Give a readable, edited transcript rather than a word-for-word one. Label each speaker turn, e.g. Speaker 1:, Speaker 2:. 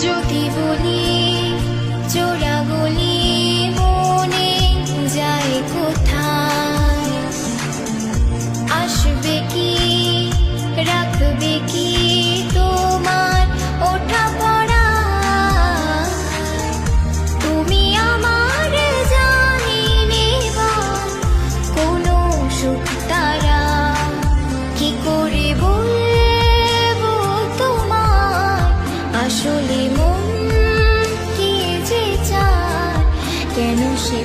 Speaker 1: যদি বলি জোড়া গলি মনে যায় কোথায়, আসবে কি রাখবে কি তোমার ওঠা পড়া, তুমি আমার জানি নেবা কোনো সুখ তারা, কি করে বলবো তোমার আসলে মন কি যে চায়, কেন সে